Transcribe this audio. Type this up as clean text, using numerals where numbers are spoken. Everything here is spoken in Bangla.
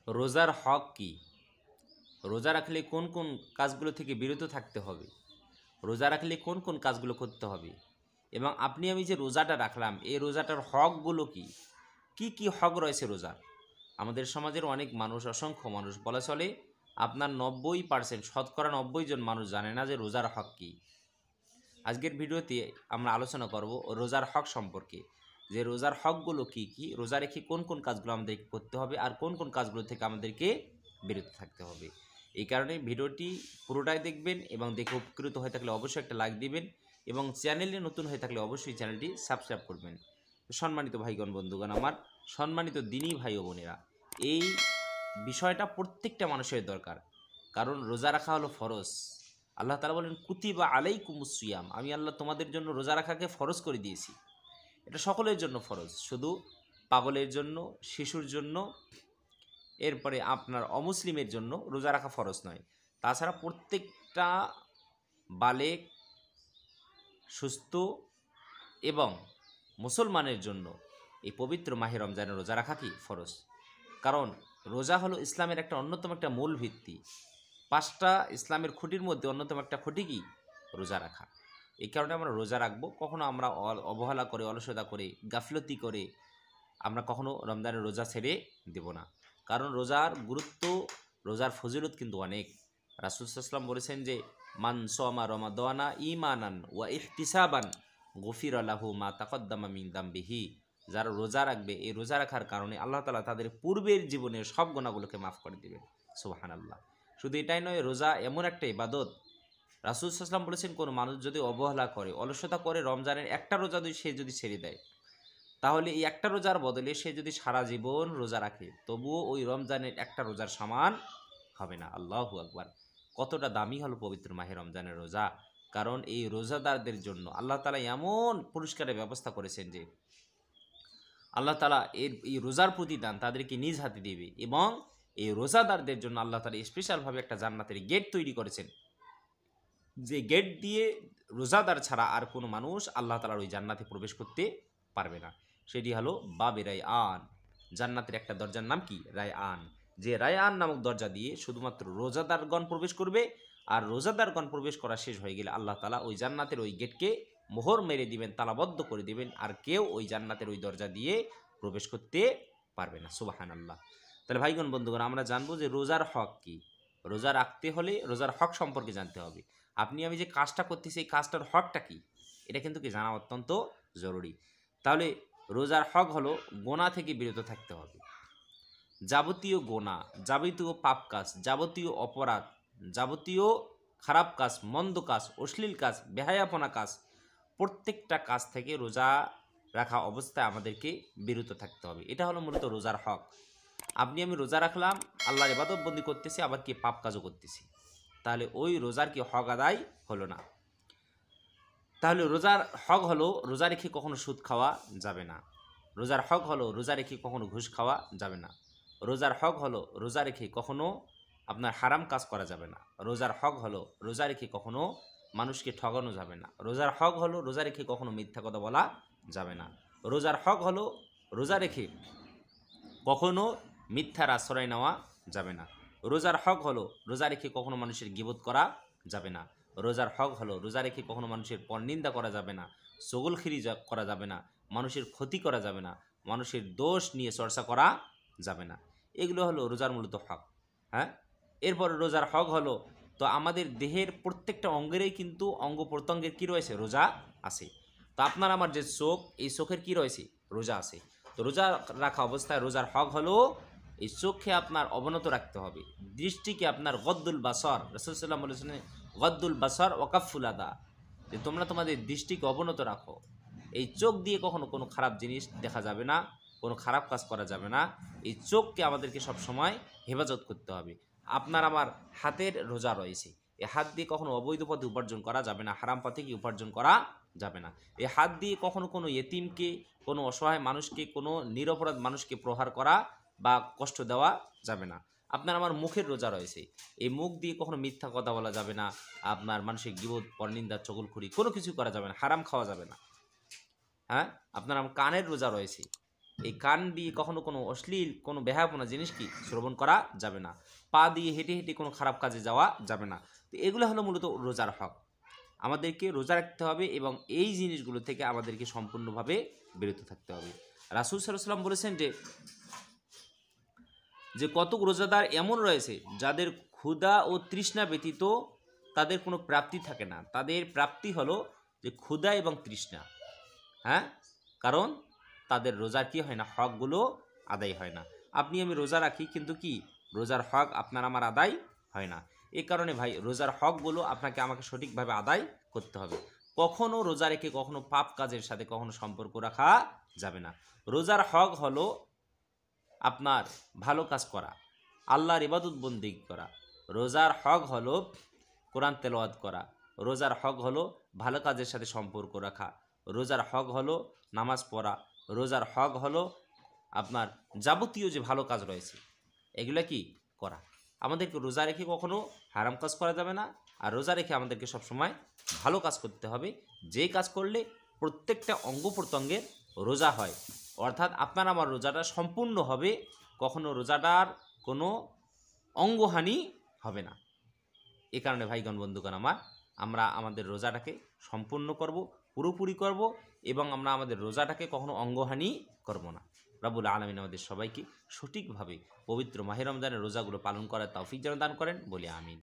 রোজার হক কি? রোজা রাখলে কোন কোন কাজগুলো থেকে বিরত থাকতে হবে? রোজা রাখলে কোন কোন কাজগুলো করতে হবে? এবং আপনি আমি যে রোজাটা রাখলাম, এই রোজাটার হকগুলো কি? কি কি হক রয়েছে রোজার? আমাদের সমাজের অনেক মানুষ, অসংখ্য মানুষ বলা চলে আপনার 90% শতকরা 90 জন মানুষ জানে না যে রোজার হক কি। আজকের ভিডিওতে আমরা আলোচনা করব রোজার হক সম্পর্কে, যে রোজার হকগুলো কি কি, রোজা রেখে কোন কোন কাজগুলো আমাদেরকে করতে হবে আর কোন কোন কাজগুলো থেকে আমাদেরকে বিরত থাকতে হবে। এই কারণে ভিডিওটি পুরোটাই দেখবেন এবং দেখে উপকৃত হয়ে থাকলে অবশ্যই একটা লাইক দিবেন এবং চ্যানেলে নতুন হয়ে থাকলে অবশ্যই চ্যানেলটি সাবস্ক্রাইব করবেন। সম্মানিত ভাইগণ, বন্ধুগণ আমার, সম্মানিত দিনী ভাই ও বোনেরা, এই বিষয়টা প্রত্যেকটা মানুষের দরকার, কারণ রোজা রাখা হলো ফরজ। আল্লাহ তাআলা বলেন কুতিবা আলাইকুমুস সিয়াম, আমি আল্লাহ তোমাদের জন্য রোজা রাখাকে ফরজ করে দিয়েছি। এটা সকলের জন্য ফরজ, শুধু পাগলের জন্য, শিশুর জন্য, এরপরে আপনার অমুসলিমের জন্য রোজা রাখা ফরজ নয়। তাছাড়া প্রত্যেকটা বালেগ, সুস্থ এবং মুসলমানের জন্য এই পবিত্র মাহে রমজানে রোজা রাখা কি ফরজ। কারণ রোজা হলো ইসলামের একটা অন্যতম একটা মূল ভিত্তি। 5টা ইসলামের খুঁটির মধ্যে অন্যতম একটা খুঁটি কি? রোজা রাখা। এই কারণে আমরা রোজা রাখবো। কখনো আমরা অবহেলা করে, অলসতা করে, গাফলতি করে আমরা কখনো রমজানের রোজা ছেড়ে দেব না। কারণ রোজার গুরুত্ব, রোজার ফজিলত কিন্তু অনেক। রাসূল সাল্লাল্লাহু আলাইহি ওয়াসাল্লাম বলেছেন যে মান সামা রমাদানা ঈমানান ওয়া ইহতিসাবান গুফিরা লাহু মা তাকদ্দামা মিন দামবিহি, যারা রোজা রাখবে, এই রোজা রাখার কারণে আল্লাহ তাআলা তাদের পূর্বের জীবনের সব গুনাহগুলোকে মাফ করে দিবেন। সুবহানাল্লাহ। শুধু এটাই নয়, রোজা এমন একটা ইবাদত, রাসূল সাল্লাল্লাহু আলাইহি ওয়াসাল্লাম বলেছেন কোন মানুষ যদি অবহেলা করে, অলসতা করে রমজানের একটা রোজা সে যদি ছেড়ে দেয়, তাহলে এই একটা রোজার বদলে সে যদি সারা জীবন রোজা রাখে, তবুও ওই রমজানের একটা রোজার সমান হবে না। আল্লাহু আকবার। কতটা দামি হলো পবিত্র মাহে রমজানের রোজা। কারণ এই রোজাদারদের জন্য আল্লাহ তাআলা এমন পুরস্কারের ব্যবস্থা করেছেন যে আল্লাহ তাআলা এই রোজার প্রতিদান তাদেরকে নিজ হাতে দেবে। এবং এই রোজাদারদের জন্য আল্লাহ তাআলা স্পেশালভাবে একটা জান্নাতের গেট তৈরি করেছেন, যে গেট দিয়ে রোজাদার ছাড়া আর কোনো মানুষ আল্লাহ তাআলার ওই জান্নাতে প্রবেশ করতে পারবে না। সেটি হলো বাবে রায়আন। জান্নাতের একটা দরজার নাম কি? রায়আন। যে রায়আন নামক দরজা দিয়ে শুধুমাত্র রোজাদারগণ প্রবেশ করবে, আর রোজাদারগণ প্রবেশ করা শেষ হয়ে গেলে আল্লাহ তাআলা ওই জান্নাতের ওই গেটকে মোহর মেরে দিবেন, তালাবদ্ধ করে দিবেন, আর কেউ ওই জান্নাতের ওই দরজা দিয়ে প্রবেশ করতে পারবে না। সুবহানাল্লাহ। তাহলে ভাইগণ, বন্ধুগণ, আমরা জানবো যে রোজার হক কি। রোজা রাখতে হলে রোজার হক সম্পর্কে জানতে হবে। আপনি আমি যে কাজটা করতেছি, এই কাজটার হকটা কি, এটা কিন্তু কি জানা অত্যন্ত জরুরি। তাহলে রোজার হক হলো গোনা থেকে বিরত থাকতে হবে। যাবতীয় গোনা, যাবতীয় পাপ কাজ, যাবতীয় অপরাধ, যাবতীয় খারাপ কাজ, মন্দ কাজ, অশ্লীল কাজ, বেহায়াপনা কাজ, প্রত্যেকটা কাজ থেকে রোজা রাখা অবস্থায় আমাদেরকে বিরত থাকতে হবে। এটা হলো মূলত রোজার হক। আপনি আমি রোজা রাখলাম, আল্লাহর ইবাদত বন্দি করতেছি, আবার কি পাপ কাজও করতেছি, তাহলে ওই রোজার কি হক আদায় হলো না। তাহলে রোজার হক হলো রোজা রেখে কখনো সুদ খাওয়া যাবে না। রোজার হক হলো রোজা রেখে কখনো ঘুষ খাওয়া যাবে না। রোজার হক হলো রোজা রেখে কখনো আপনার হারাম কাজ করা যাবে না। রোজার হক হলো রোজা রেখে কখনো মানুষকে ঠগানো যাবে না। রোজার হক হলো রোজা রেখে কখনো মিথ্যা কথা বলা যাবে না। রোজার হক হলো রোজা রেখে কখনো মিথ্যার আশ্রয় নেওয়া যাবে না। রোজার হক হলো রোজা রেখে কখনো মানুষের গীবত করা যাবে না। রোজার হক হলো রোজা রেখে কখনো মানুষের পরনিন্দা করা যাবে না, চগলখড়ি করা যাবে না, মানুষের ক্ষতি করা যাবে না, মানুষের দোষ নিয়ে চর্চা করা যাবে না। এগুলো হলো রোজার মূলত হক। হ্যাঁ, এরপর রোজার হক হলো, তো আমাদের দেহের প্রত্যেকটা অঙ্গেরই কিন্তু অঙ্গ প্রত্যঙ্গের কী রয়েছে? রোজা আছে। তো আপনার আমার যে চোখ, এই চোখের কী রয়েছে? রোজা আছে। তো রোজা রাখা অবস্থায় রোজার হক হলো এই চোখকে আপনার অবনত রাখতে হবে, দৃষ্টিকে আপনার গদ্দুল বাসর, রাসূল সাল্লাল্লাহু আলাইহি ওয়াসাল্লাম বলেছেন গদ্দুল বাসর ওয়াকাফুল আদা, যে তোমরা তোমাদের দৃষ্টিকে অবনত রাখো। এই চোখ দিয়ে কখনো কোনো খারাপ জিনিস দেখা যাবে না, কোনো খারাপ কাজ করা যাবে না। এই চোখকে আমাদেরকে সবসময় হেফাজত করতে হবে। আপনার আমার হাতের রোজা রয়েছে, এই হাত দিয়ে কখনো অবৈধ পথে উপার্জন করা যাবে না, হারাম পথে কি উপার্জন করা যাবে না। এই হাত দিয়ে কখনো কোনো ইয়েতিমকে, কোনো অসহায় মানুষকে, কোনো নিরপরাধ মানুষকে প্রহার করা বা কষ্ট দেওয়া যাবে না। আপনার আমার মুখের রোজা রয়েছে, এই মুখ দিয়ে কখনো মিথ্যা কথা বলা যাবে না, আপনার মানুষের গীবত, পরনিন্দা, চগলখড়ি কোনো কিছু করা যাবে না, হারাম খাওয়া যাবে না। হ্যাঁ, আপনার আমার কানের রোজা রয়েছে, এই কান দিয়ে কখনো কোনো অশ্লীল কোনো বেহায়াপনা জিনিস কি শ্রবণ করা যাবে না, পা দিয়ে হেঁটে হেঁটে কোনো খারাপ কাজে যাওয়া যাবে না। তো এগুলো হলো মূলত রোজার হক। আমাদেরকে রোজা রাখতে হবে এবং এই জিনিসগুলো থেকে আমাদেরকে সম্পূর্ণভাবে বিরত থাকতে হবে। রাসূল সাল্লাল্লাহু আলাইহি ওয়াসাল্লাম বলেছেন যে কতক রোজাদার এমন রয়েছে যাদের ক্ষুধা ও তৃষ্ণা ব্যতীত তাদের কোনো প্রাপ্তি থাকে না। তাদের প্রাপ্তি হলো যে ক্ষুধা এবং তৃষ্ণা, হ্যাঁ, কারণ তাদের রোজার কি হয় না, হকগুলো আদায় হয় না। আপনি আমি রোজা রাখি কিন্তু কি রোজার হক আপনার আমার আদায় হয় না। এই কারণে ভাই রোজার হকগুলো আপনাকে আমাকে সঠিকভাবে আদায় করতে হবে। কখনো রোজা রেখে কখনো পাপ কাজের সাথে কখনো সম্পর্ক রাখা যাবে না। রোজার হক হলো আপনার ভালো কাজ করা, আল্লাহর ইবাদত বন্দেগী করা। রোজার হক হলো কোরআন তেলাওয়াত করা। রোজার হক হলো ভালো কাজের সাথে সম্পর্ক রাখা। রোজার হক হলো নামাজ পড়া। রোজার হক হলো আপনার যাবতীয় যে ভালো কাজ রয়েছে এগুলো কি করা। আমাদেরকে রোজা রেখে কখনো হারাম কাজ করা যাবে না, আর রোজা রেখে আমাদেরকে সবসময় ভালো কাজ করতে হবে, যে কাজ করলে প্রত্যেকটা অঙ্গ প্রত্যঙ্গের রোজা হয়, অর্থাৎ আপনার আমার রোজাটা সম্পূর্ণ হবে, কখনো রোজাটার কোনো অঙ্গহানি হবে না। এ কারণে ভাইগণ বন্ধুগণ আমরা আমাদের রোজাটাকে সম্পূর্ণ করব, পুরোপুরি করব, এবং আমরা আমাদের রোজাটাকে কখনো অঙ্গহানি করব না। রব্বুল আলামিন আমাদের সবাইকে সঠিকভাবে পবিত্র মাহে রমজানের রোজাগুলো পালন করার তৌফিক যেন দান করেন, বলি আমিন।